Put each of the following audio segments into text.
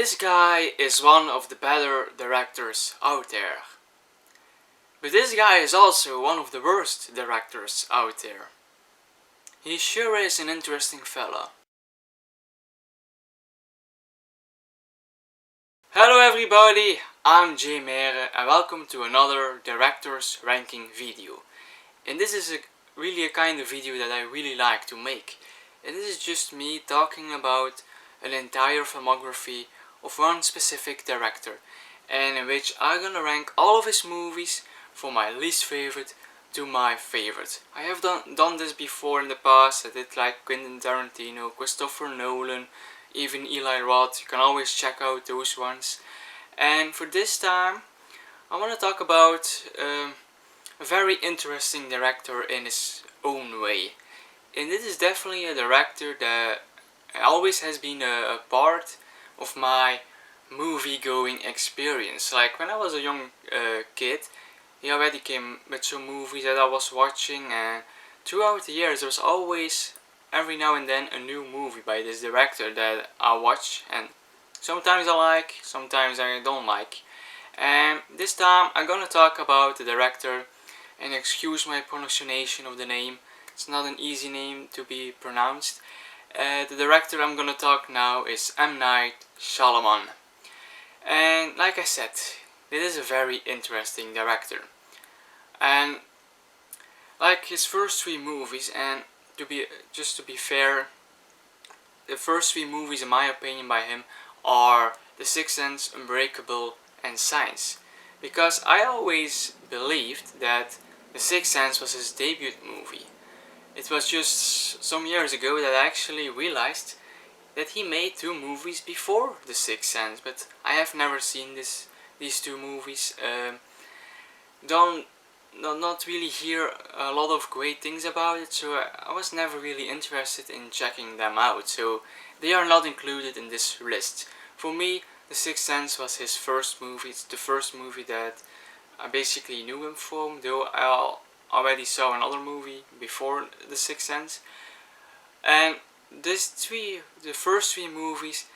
This guy is one of the better directors out there. But this guy is also one of the worst directors out there. He sure is an interesting fella. Hello everybody, I'm Jay Mere and welcome to another director's ranking video. And this is really a kind of video that I really like to make. And this is just me talking about an entire filmography of one specific director, and in which I'm gonna rank all of his movies from my least favorite to my favorite. I have done this before in the past. I did like Quentin Tarantino, Christopher Nolan, even Eli Roth. You can always check out those ones. And for this time I want to talk about a very interesting director in his own way. And this is definitely a director that always has been a part of my movie going experience. Like when I was a young kid, he already came with some movies that I was watching, and throughout the years there was always every now and then a new movie by this director that I watch, and sometimes I like, sometimes I don't like. And this time I'm gonna talk about the director, and excuse my pronunciation of the name, it's not an easy name to be pronounced. The director I'm gonna talk now is M. Night Shyamalan. And like I said, this is a very interesting director. And like his first three movies, and to be fair, the first three movies in my opinion by him are The Sixth Sense, Unbreakable and Signs. Because I always believed that The Sixth Sense was his debut movie. It was just some years ago that I actually realized that he made two movies before The Sixth Sense, but I have never seen these two movies. Not really hear a lot of great things about it, so I was never really interested in checking them out, so they are not included in this list. For me, The Sixth Sense was his first movie. It's the first movie that I basically knew him from, though I already saw another movie before The Sixth Sense. And the first three movies,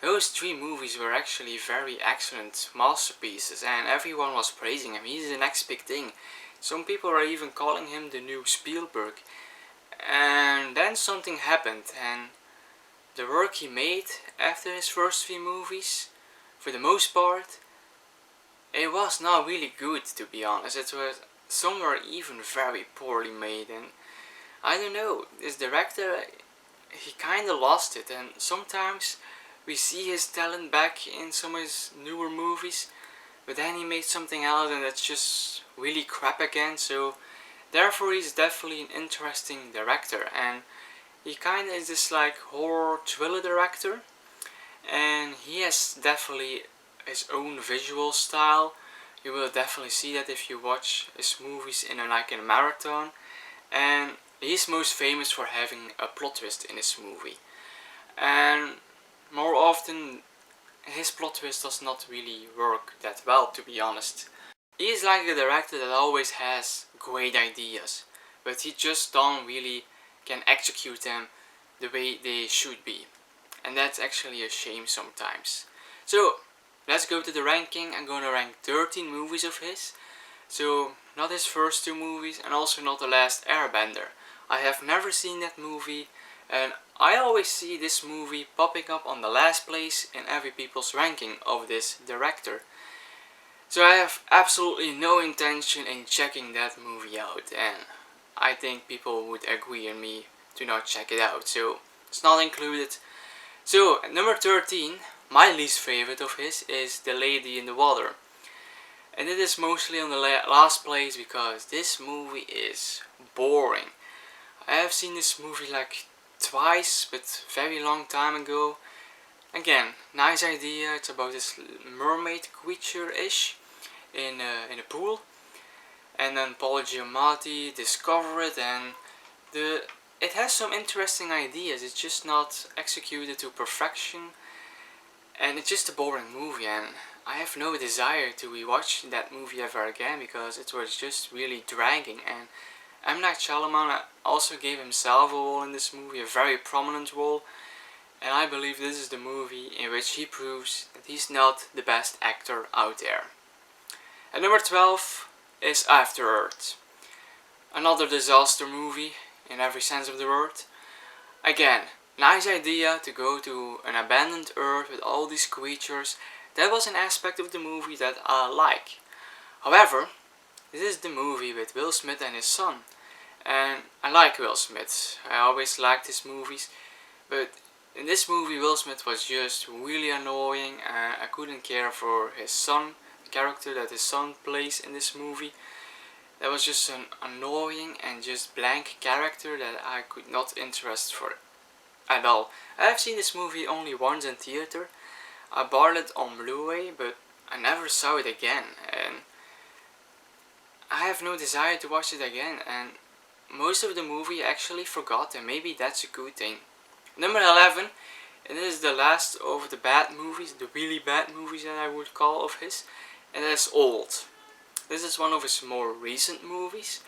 those three movies were actually very excellent masterpieces, and everyone was praising him. He's the next big thing. Some people are even calling him the new Spielberg. And then something happened, and the work he made after his first three movies, for the most part, it was not really good, to be honest. It was somewhere even very poorly made, and I don't know, this director, he kinda lost it, and sometimes we see his talent back in some of his newer movies, but then he made something else and that's just really crap again, so therefore he's definitely an interesting director, and he kinda is this like horror thriller director, and he has definitely his own visual style. You will definitely see that if you watch his movies in a marathon, and he's most famous for having a plot twist in his movie. And more often his plot twist does not really work that well, to be honest. He is like a director that always has great ideas, but he just don't really can execute them the way they should be. And that's actually a shame sometimes. So let's go to the ranking. I'm gonna rank 13 movies of his. So not his first two movies, and also not The Last Airbender. I have never seen that movie, and I always see this movie popping up on the last place in every people's ranking of this director. So I have absolutely no intention in checking that movie out, and I think people would agree on me to not check it out, so it's not included. So at number 13, my least favorite of his is The Lady in the Water. And it is mostly on the last place because this movie is boring. I have seen this movie like twice, but very long time ago. Again, nice idea. It's about this mermaid creature-ish in a pool, and then Paul Giamatti discover it, and it has some interesting ideas. It's just not executed to perfection, and it's just a boring movie. And I have no desire to rewatch that movie ever again because it was just really dragging. And M. Night Shyamalan also gave himself a role in this movie, a very prominent role. and I believe this is the movie in which he proves that he's not the best actor out there. And number 12 is After Earth. Another disaster movie in every sense of the word. Again, nice idea to go to an abandoned Earth with all these creatures. That was an aspect of the movie that I like. However, this is the movie with Will Smith and his son. And I like Will Smith. I always liked his movies. But in this movie, Will Smith was just really annoying. I couldn't care for his son, the character that his son plays in this movie. That was just an annoying and just blank character that I could not interest for at all. I have seen this movie only once in theater. I bought it on Blu-ray, but I never saw it again. And I have no desire to watch it again. And most of the movie I actually forgot, and maybe that's a good thing. Number 11, and this is the last of the bad movies, the really bad movies that I would call of his, and that's Old. This is one of his more recent movies.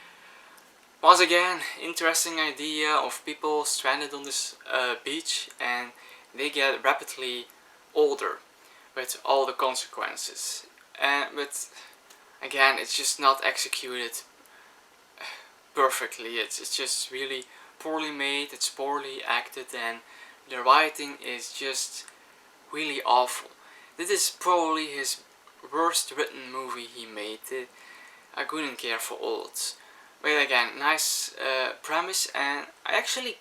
Once again, interesting idea of people stranded on this beach and they get rapidly older with all the consequences. But again, it's just not executed perfectly. It's just really poorly made, it's poorly acted, and the writing is just really awful. This is probably his worst written movie he made. I couldn't care for Old. But again, nice premise, and I actually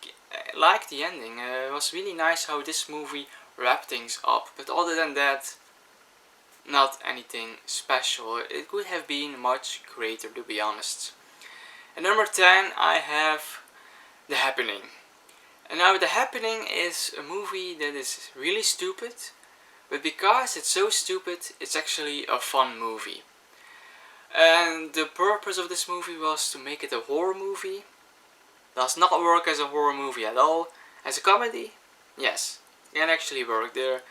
liked the ending. It was really nice how this movie wrapped things up, but other than that, not anything special. It could have been much greater, to be honest. And number 10, I have The Happening. And now The Happening is a movie that is really stupid, but because it's so stupid, it's actually a fun movie. And the purpose of this movie was to make it a horror movie. Does not work as a horror movie at all. As a comedy, yes, it can actually work there.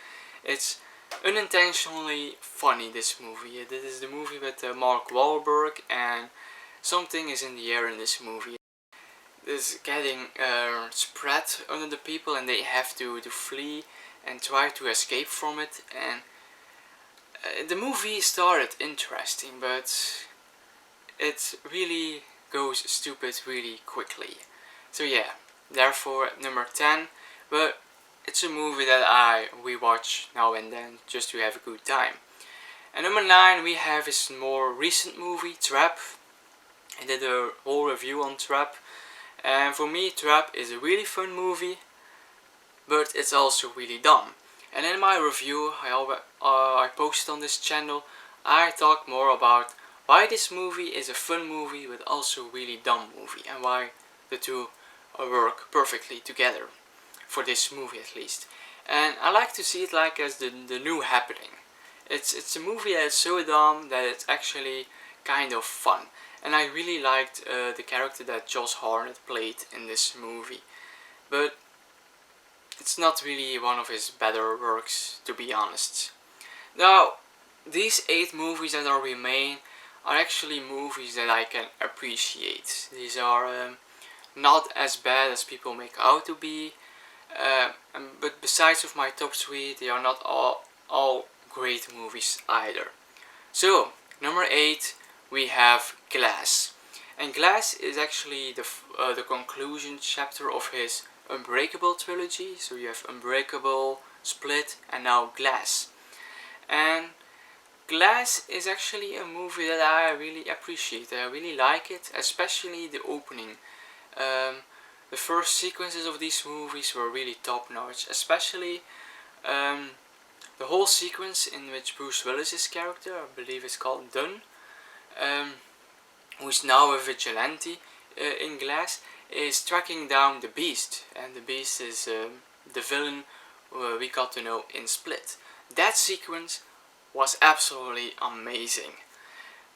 It's unintentionally funny, this movie. This is the movie with Mark Wahlberg, and something is in the air in this movie. It's getting spread under the people, and they have to flee and try to escape from it. And the movie started interesting, but it really goes stupid really quickly. So yeah, therefore number 10, but it's a movie that I rewatch now and then just to have a good time. And number 9, we have his more recent movie, Trap. I did a whole review on Trap, and for me Trap is a really fun movie, but it's also really dumb. And in my review I posted on this channel, I talk more about why this movie is a fun movie but also really dumb movie, and why the two work perfectly together, for this movie at least. And I like to see it like as the new happening. It's a movie that is so dumb that it's actually kind of fun. And I really liked the character that Josh Hartnett played in this movie. But it's not really one of his better works, to be honest. Now, these 8 movies that are remain are actually movies that I can appreciate. These are not as bad as people make out to be, but besides of my top 3, they are not all great movies either. So, number 8, we have Glass. And Glass is actually the conclusion chapter of his Unbreakable trilogy. So you have Unbreakable, Split, and now Glass. And Glass is actually a movie that I really appreciate. I really like it, especially the opening. The first sequences of these movies were really top notch, especially the whole sequence in which Bruce Willis's character, I believe it's called Dunn, who is now a vigilante in Glass, is tracking down the Beast, and the Beast is the villain we got to know in Split. That sequence was absolutely amazing.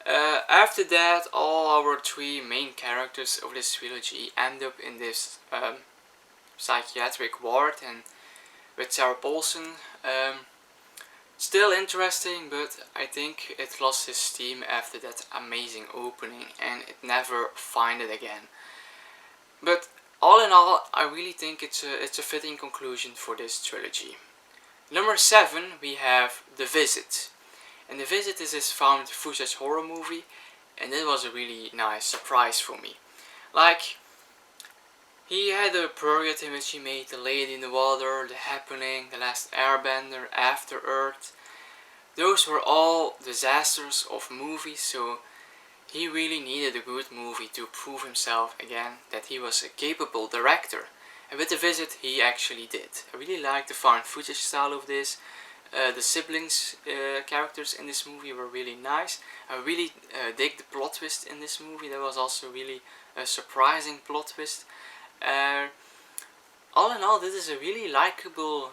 After that, all our 3 main characters of this trilogy end up in this psychiatric ward, and with Sarah Paulson. Still interesting, but I think it lost its steam after that amazing opening, and it never found it again. But All in all, I really think it's a fitting conclusion for this trilogy. Number 7, we have The Visit. And The Visit is his found footage horror movie, and it was a really nice surprise for me. Like, he had a period in which he made The Lady in the Water, The Happening, The Last Airbender, After Earth. Those were all disasters of movies, so he really needed a good movie to prove himself again that he was a capable director. And with The Visit, he actually did. I really liked the found footage style of this. The siblings characters in this movie were really nice. I really dig the plot twist in this movie. That was also really a surprising plot twist. All in all, this is a really likable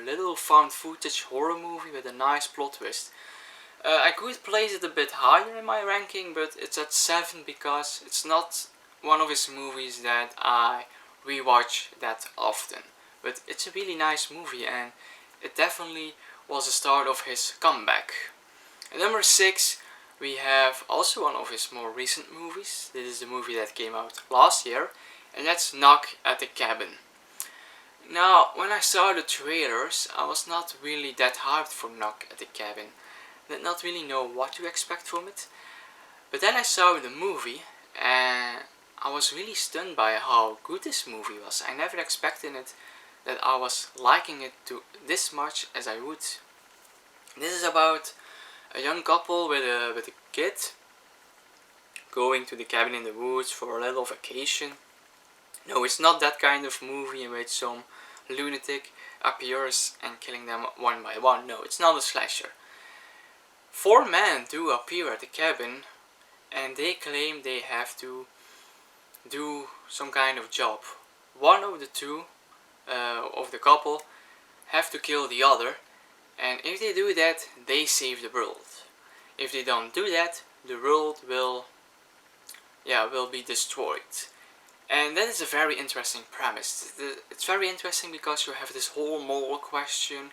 little found footage horror movie with a nice plot twist. I could place it a bit higher in my ranking, but it's at 7 because it's not one of his movies that I rewatch that often. But it's a really nice movie, and it definitely was the start of his comeback. At number 6, we have also one of his more recent movies. This is the movie that came out last year, and that's Knock at the Cabin. Now, when I saw the trailers, I was not really that hyped for Knock at the Cabin. Did not really know what to expect from it. But then I saw the movie, and I was really stunned by how good this movie was. I never expected it that I was liking it to this much as I would. This is about a young couple with a kid going to the cabin in the woods for a little vacation. No, it's not that kind of movie in which some lunatic appears and killing them one by one. No, it's not a slasher. 4 men do appear at the cabin, and they claim they have to do some kind of job. One of the two of the couple have to kill the other, and if they do that, they save the world. If they don't do that, the world will be destroyed. And that is a very interesting premise. It's very interesting because you have this whole moral question,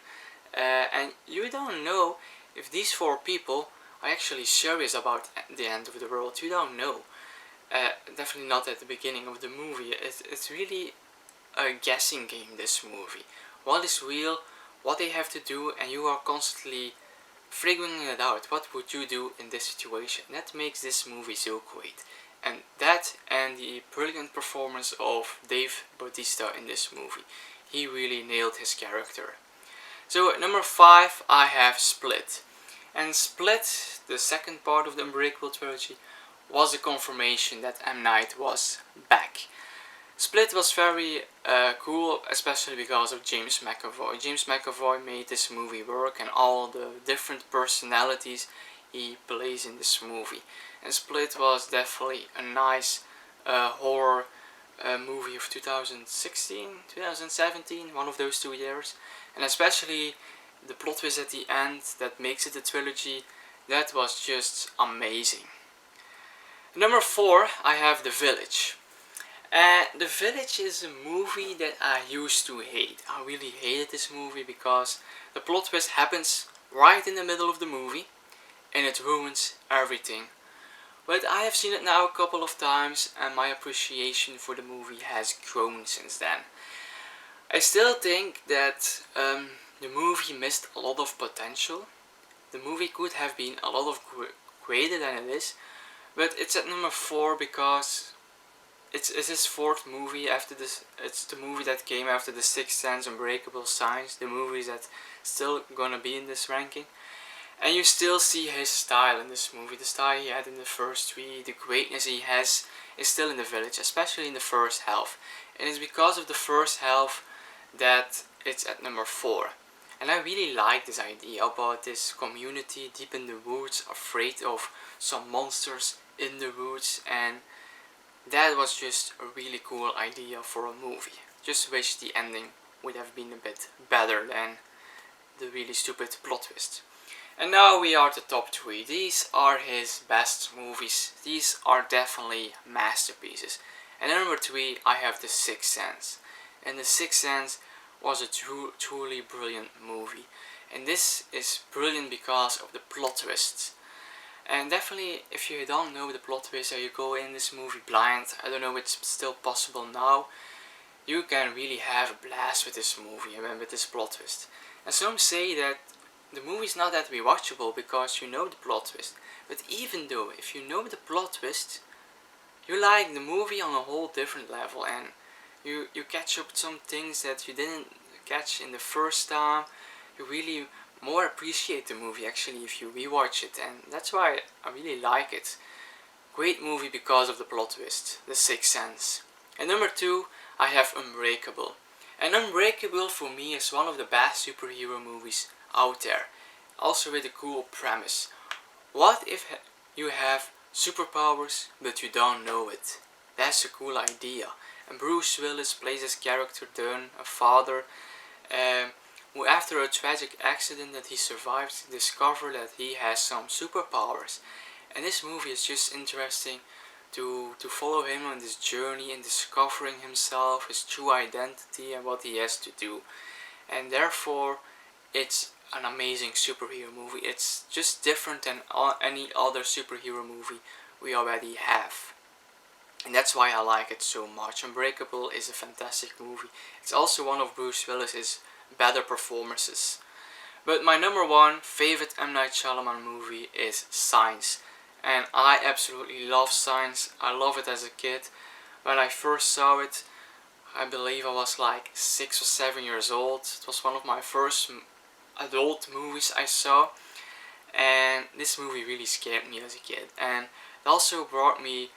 and you don't know if these 4 people are actually serious about the end of the world. You don't know. Definitely not at the beginning of the movie. It's really a guessing game, this movie. What is real, what they have to do, and you are constantly figuring it out. What would you do in this situation? That makes this movie so great. And that and the brilliant performance of Dave Bautista in this movie. He really nailed his character. So at number 5, I have Split. And Split, the second part of the Unbreakable trilogy, was a confirmation that M. Night was back. Split was very cool, especially because of James McAvoy. James McAvoy made this movie work, and all the different personalities he plays in this movie. And Split was definitely a nice horror movie of 2016, 2017, one of those 2 years. And especially the plot twist at the end that makes it a trilogy, that was just amazing. Number 4, I have The Village. The Village is a movie that I used to hate. I really hated this movie because the plot twist happens right in the middle of the movie and it ruins everything. But I have seen it now a couple of times and my appreciation for the movie has grown since then. I still think that the movie missed a lot of potential. The movie could have been a lot of greater than it is, but it's at number 4 because it's his 4th movie after this. It's the movie that came after The Sixth Sense, Unbreakable, Signs, the movies that still gonna be in this ranking. And you still see his style in this movie. The style he had in the first 3, the greatness he has is still in The Village, especially in the first half. And it's because of the first half that it's at number 4. And I really like this idea about this community deep in the woods, afraid of some monsters in the woods, and that was just a really cool idea for a movie. Just wish the ending would have been a bit better than the really stupid plot twist. And now we are at the top 3. These are his best movies. These are definitely masterpieces. And at number 3 I have The Sixth Sense. And The Sixth Sense was a truly brilliant movie. And this is brilliant because of the plot twists. And definitely if you don't know the plot twist or you go in this movie blind, I don't know if it's still possible now, you can really have a blast with this movie and with this plot twist. And some say that the movie is not that rewatchable because you know the plot twist. But even though, if you know the plot twist, you like the movie on a whole different level, and you catch up some things that you didn't catch in the first time. You really more appreciate the movie actually if you rewatch it, and that's why I really like it. Great movie because of the plot twist, The Sixth Sense. And number 2, I have Unbreakable. And Unbreakable for me is one of the best superhero movies out there. Also with a cool premise. What if you have superpowers but you don't know it? That's a cool idea. And Bruce Willis plays his character Dunn, a father who after a tragic accident that he survives discovers that he has some superpowers. And this movie is just interesting to follow him on this journey in discovering himself, his true identity and what he has to do. And therefore it's an amazing superhero movie. It's just different than any other superhero movie we already have. And that's why I like it so much. Unbreakable is a fantastic movie. It's also one of Bruce Willis's better performances. But my number 1 favorite M. Night Shyamalan movie is Signs. And I absolutely love Signs. I love it as a kid. When I first saw it, I believe I was like 6 or 7 years old. It was one of my first adult movies I saw. And this movie really scared me as a kid. And it also brought me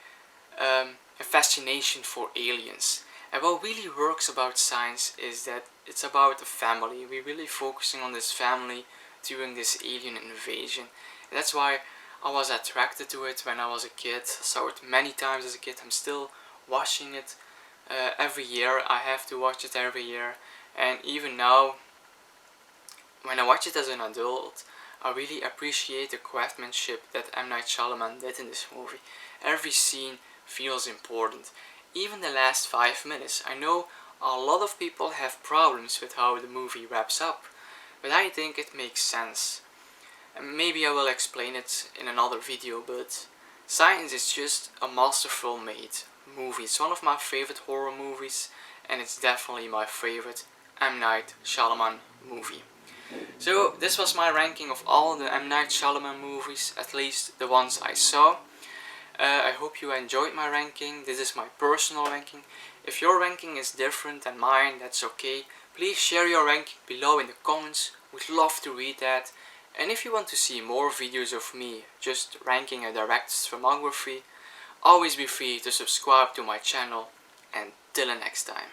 a fascination for aliens. And what really works about Signs is that it's about a family. We're really focusing on this family during this alien invasion. And that's why I was attracted to it when I was a kid. Saw it many times as a kid. I'm still watching it every year. I have to watch it every year. And even now, when I watch it as an adult, I really appreciate the craftsmanship that M. Night Shyamalan did in this movie. Every scene feels important. Even the last 5 minutes. I know a lot of people have problems with how the movie wraps up, but I think it makes sense. And maybe I will explain it in another video, but Signs is just a masterful made movie. It's one of my favorite horror movies, and it's definitely my favorite M. Night Shyamalan movie. So this was my ranking of all the M. Night Shyamalan movies, at least the ones I saw. I hope you enjoyed my ranking. This is my personal ranking. If your ranking is different than mine, that's okay. Please share your ranking below in the comments. We'd love to read that. And if you want to see more videos of me just ranking a director's filmography, always be free to subscribe to my channel. And till the next time.